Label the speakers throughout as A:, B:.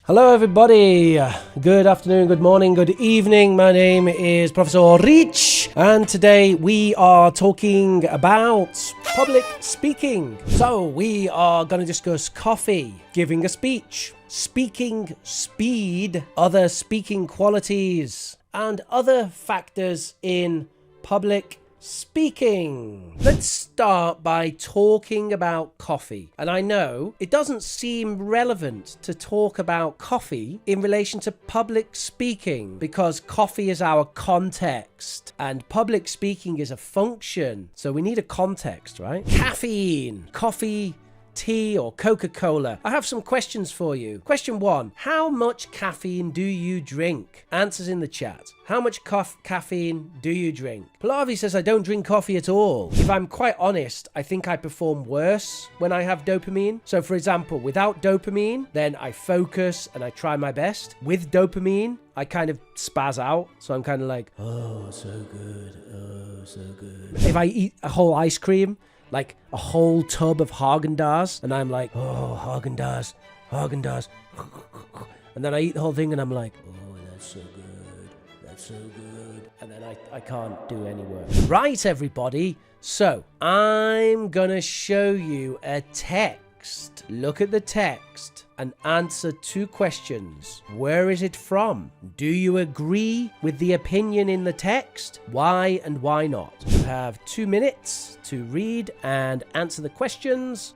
A: Hello everybody, good afternoon, good morning, good evening. My name is Professor Rich and today we are talking about public speaking. So we are going to discuss coffee, giving a speech, speaking speed, other speaking qualities and other factors in public speaking. Let's start by talking about coffee. And I know it doesn't seem relevant to talk about coffee in relation to public speaking because coffee is our context and public speaking is a function. So we need a context, right? Caffeine, coffee, tea or Coca-Cola. I have some questions for you. Question 1. How much caffeine do you drink? Answers in the chat. How much caffeine do you drink? Pallavi says, I don't drink coffee at all. If I'm quite honest, I think I perform worse when I have dopamine. So for example, without dopamine, then I focus and I try my best. With dopamine, I kind of spaz out. So I'm kind of like, oh, so good. Oh, so good. If I eat a whole ice cream, like a whole tub of Haagen-Dazs, and I'm like, oh, Haagen-Dazs, Haagen-Dazs. And then I eat the whole thing and I'm like, oh, that's so good, that's so good. And then I can't do any work. Right, everybody. So I'm gonna show you a text. Look at the text and answer 2 questions. Where is it from? Do you agree with the opinion in the text? Why and why not? You have 2 minutes to read and answer the questions.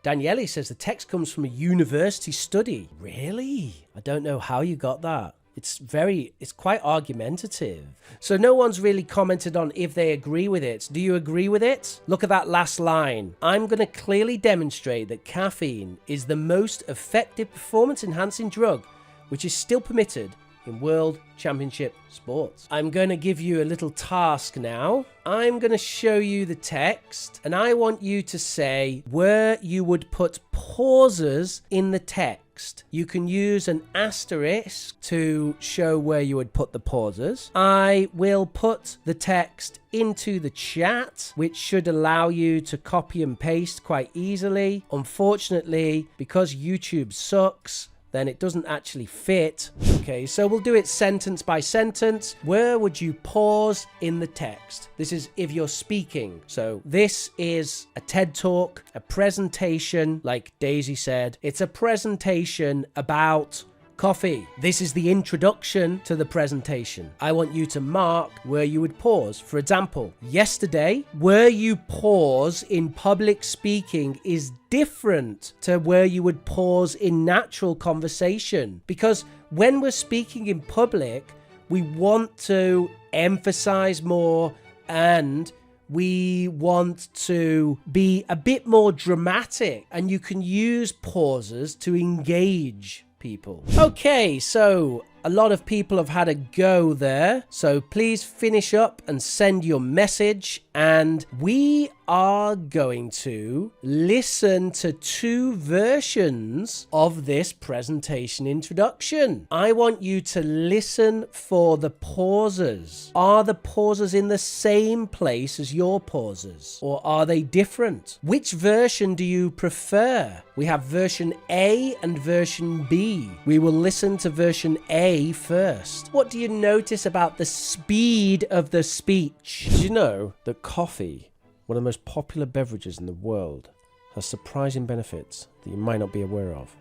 A: Daniele says the text comes from a university study. Really? I don't know how you got that. It's quite argumentative. So no one's really commented on if they agree with it. Do you agree with it? Look at that last line. I'm going to clearly demonstrate that caffeine is the most effective performance-enhancing drug, which is still permitted in World Championship sports. I'm going to give you a little task now. I'm going to show you the text and I want you to say where you would put pauses in the text. You can use an asterisk to show where you would put the pauses. I will put the text into the chat, which should allow you to copy and paste quite easily. Unfortunately, because YouTube sucks, then it doesn't actually fit. Okay, so we'll do it sentence by sentence. Where would you pause in the text? This is if you're speaking. So this is a TED Talk, a presentation, like Daisy said. It's a presentation about coffee. This is the introduction to the presentation. I want you to mark where you would pause. For example, yesterday, where you pause in public speaking is different to where you would pause in natural conversation. Because when we're speaking in public, we want to emphasize more and we want to be a bit more dramatic. And you can use pauses to engage people. Okay, so a lot of people have had a go there. So please finish up and send your message. And we are going to listen to 2 versions of this presentation introduction. I want you to listen for the pauses. Are the pauses in the same place as your pauses? Or are they different? Which version do you prefer? We have version A and version B. We will listen to version A first. What do you notice about the speed of the speech? Did you know that coffee, one of the most popular beverages in the world, has surprising benefits that you might not be aware of?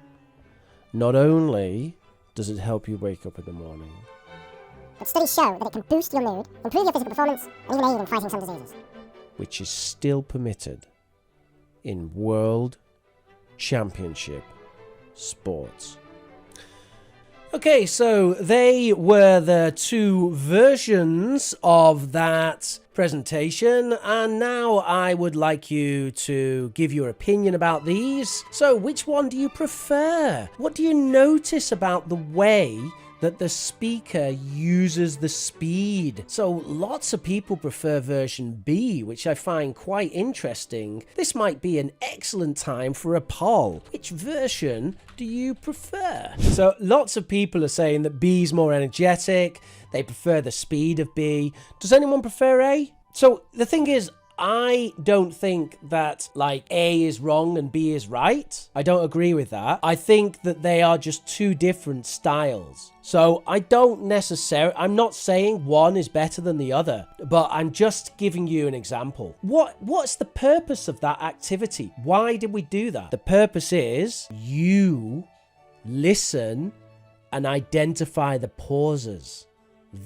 A: Not only does it help you wake up in the morning,
B: but studies show that it can boost your mood, improve your physical performance, and even aid in fighting some diseases,
A: which is still permitted in World Championship sports. Okay, so they were the 2 versions of that presentation, and now I would like you to give your opinion about these. So which one do you prefer? What do you notice about the way that the speaker uses the speed? So lots of people prefer version B, which I find quite interesting. This might be an excellent time for a poll. Which version do you prefer? So lots of people are saying that B is more energetic. They prefer the speed of B. Does anyone prefer A? So the thing is, I don't think that like A is wrong and B is right. I don't agree with that. I think that they are just two different styles. So I'm not saying one is better than the other, but I'm just giving you an example. What's the purpose of that activity? Why did we do that? The purpose is you listen and identify the pauses.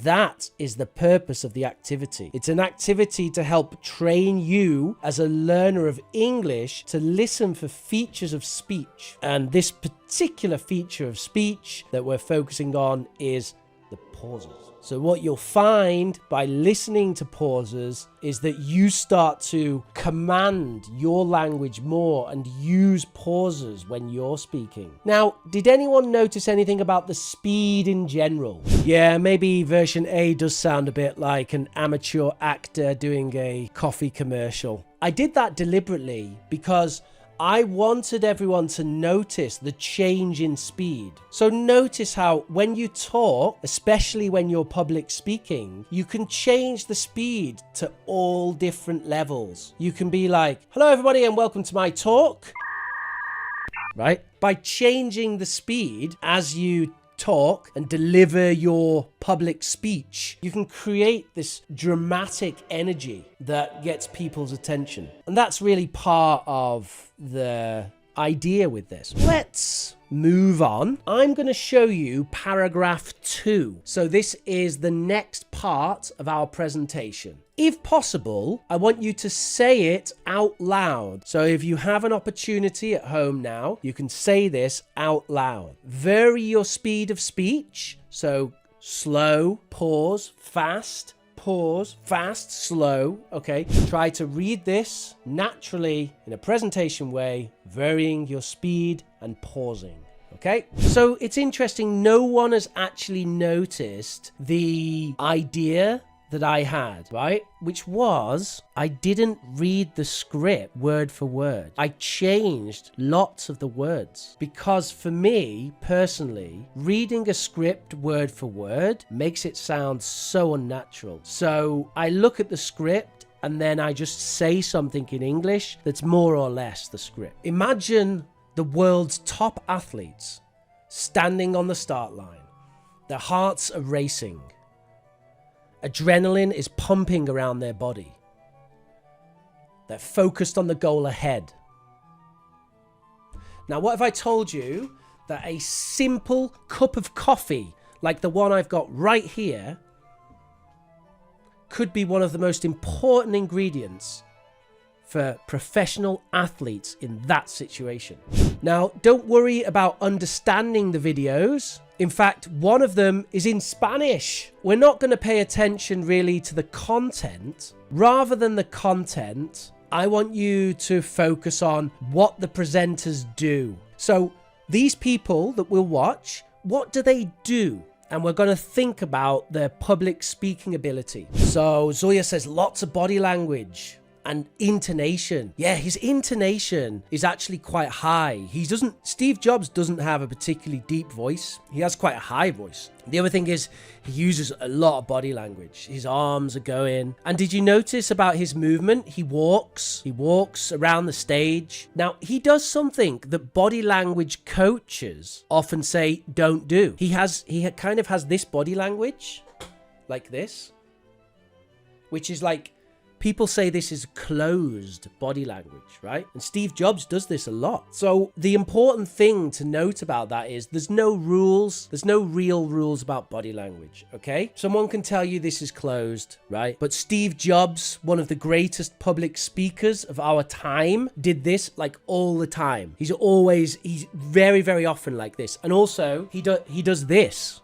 A: That is the purpose of the activity. It's an activity to help train you as a learner of English to listen for features of speech. And this particular feature of speech that we're focusing on is the pauses. So what you'll find by listening to pauses is that you start to command your language more and use pauses when you're speaking. Now, did anyone notice anything about the speed in general? Yeah, maybe version A does sound a bit like an amateur actor doing a coffee commercial. I did that deliberately because I wanted everyone to notice the change in speed. So notice how when you talk, especially when you're public speaking, you can change the speed to all different levels. You can be like, hello everybody and welcome to my talk. Right? By changing the speed as you talk and deliver your public speech, you can create this dramatic energy that gets people's attention. And that's really part of the idea with this. Let's move on. I'm going to show you paragraph 2. So this is the next part of our presentation. If possible, I want you to say it out loud. So if you have an opportunity at home now, you can say this out loud. Vary your speed of speech. So slow, pause, fast, slow. Okay. Try to read this naturally in a presentation way, varying your speed and pausing. Okay, so it's interesting. No one has actually noticed the idea that I had, right? Which was, I didn't read the script word for word. I changed lots of the words because for me personally, reading a script word for word makes it sound so unnatural. So I look at the script and then I just say something in English that's more or less the script. Imagine the world's top athletes standing on the start line. Their hearts are racing. Adrenaline is pumping around their body. They're focused on the goal ahead. Now, what if I told you that a simple cup of coffee, like the one I've got right here, could be one of the most important ingredients for professional athletes in that situation? Now, don't worry about understanding the videos. In fact, one of them is in Spanish. We're not going to pay attention really to the content. Rather than the content, I want you to focus on what the presenters do. So these people that we'll watch, what do they do? And we're going to think about their public speaking ability. So Zoya says lots of body language and intonation. Yeah, his intonation is actually quite high. Steve Jobs doesn't have a particularly deep voice. He has quite a high voice. The other thing is he uses a lot of body language. His arms are going. And did you notice about his movement? He walks around the stage. Now, he does something that body language coaches often say don't do. He kind of has this body language like this, which is like, people say this is closed body language, right? And Steve Jobs does this a lot. So the important thing to note about that is there's no rules. There's no real rules about body language, okay? Someone can tell you this is closed, right? But Steve Jobs, one of the greatest public speakers of our time, did this like all the time. He's very, very often like this. And also he does this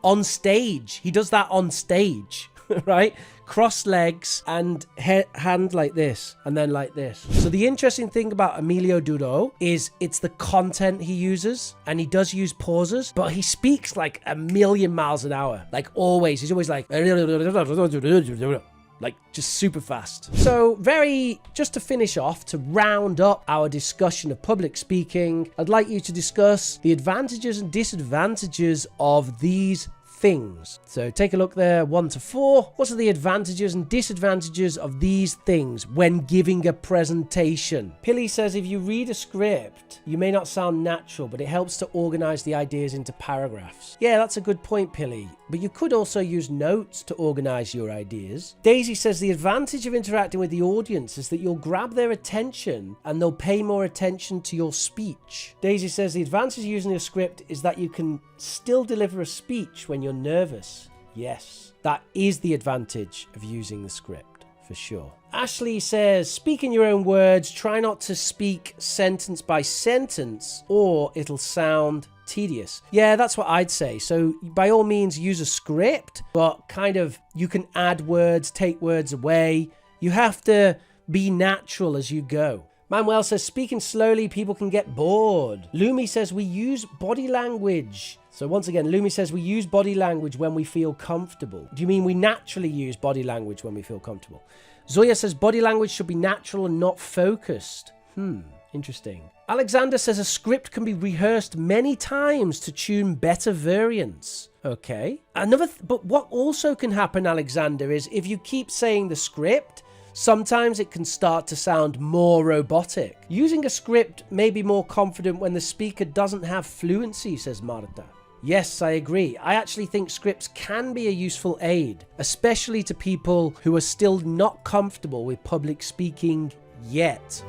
A: on stage. He does that on stage. Right? Cross legs and hand like this and then like this. So the interesting thing about Emilio Duro is it's the content he uses, and he does use pauses, but he speaks like a million miles an hour. Like always. He's always like just super fast. So just to finish off, to round up our discussion of public speaking, I'd like you to discuss the advantages and disadvantages of these things. So take a look there, 1 to 4. What are the advantages and disadvantages of these things when giving a presentation? Pilly says if you read a script, you may not sound natural, but it helps to organize the ideas into paragraphs. Yeah, that's a good point, Pilly. But you could also use notes to organize your ideas. Daisy says the advantage of interacting with the audience is that you'll grab their attention and they'll pay more attention to your speech. Daisy says the advantage of using a script is that you can still deliver a speech when you're nervous. Yes, that is the advantage of using the script, for sure. Ashley says, speak in your own words, try not to speak sentence by sentence or it'll sound tedious. Yeah, that's what I'd say. So by all means use a script, but kind of you can add words, take words away. You have to be natural as you go. Manuel says, speaking slowly, people can get bored. Lumi says, we use body language. So once again, Lumi says we use body language when we feel comfortable. Do you mean we naturally use body language when we feel comfortable? Zoya says body language should be natural and not focused. Interesting. Alexander says a script can be rehearsed many times to tune better variants. Okay. But what also can happen, Alexander, is if you keep saying the script, sometimes it can start to sound more robotic. Using a script may be more confident when the speaker doesn't have fluency, says Marta. Yes, I agree. I actually think scripts can be a useful aid, especially to people who are still not comfortable with public speaking yet.